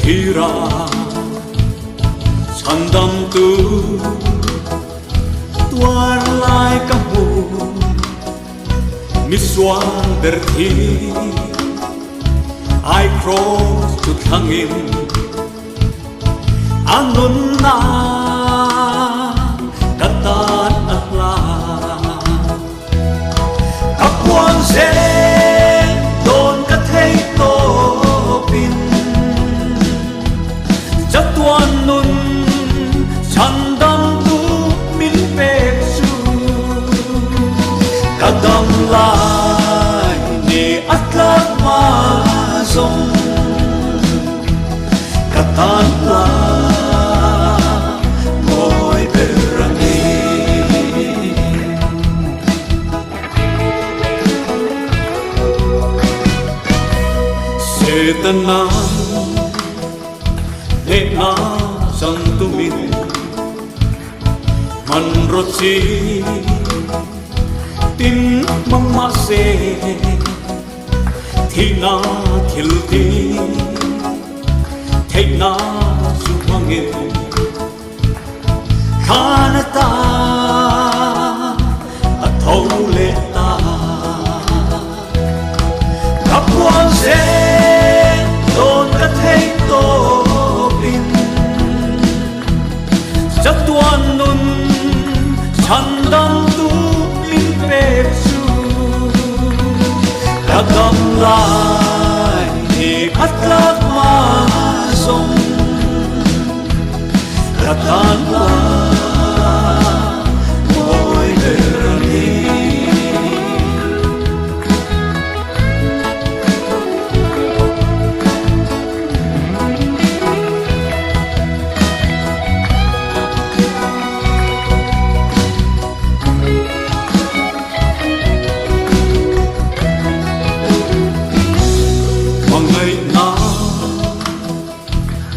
Tira Sandam tu Tuar lai kamu Miswan berthi I cross to thangin Anun na Katan atla Kapwan se Don kathei to pin Chatuan nun Sandam tu min pek su Kadam lai ni atlat ma song Katan la Moy berani Setanang Dekna santumin Manrotsi Tin mamase Thina thilti Theina sumangin Khanata Athauleta Kapwan se Don kathei to pin Chatuan nun Sandam tu min pek su Kadam lai ni atlat ma song Katan la Moy berani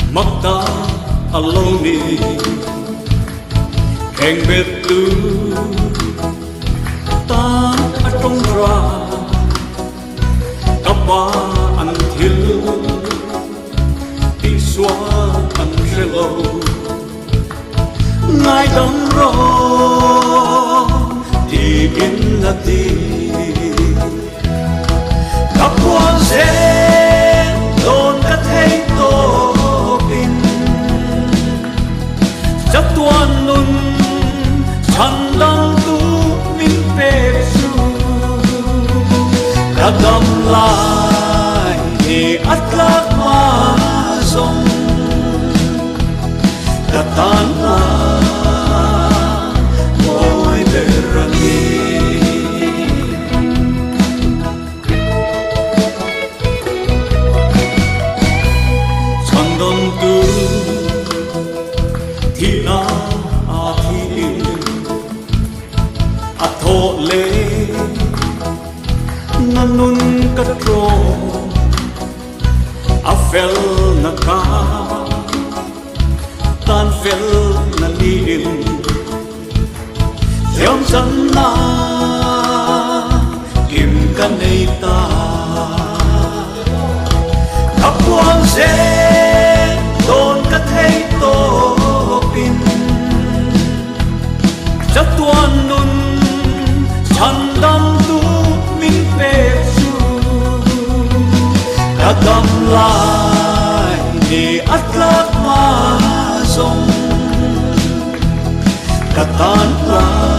Magda aloni Keng betu Ta atong ra Kapa antil Tiswa an relo Ngai dong ro Di bin nati Kapwan se Don kathei to Chatuan nun Sandam tu min pek su Kadam lai ni atlat ma song Katan la Moy berani Sandam tu Thina athin Atho le Nanun katro Afel na ka Tan fel na liin Yom san na Kim kaneta Kapwan se Don kathei to Chatuan nun Sandam tu min pek su Kadam lai ni atlat ma song Katan la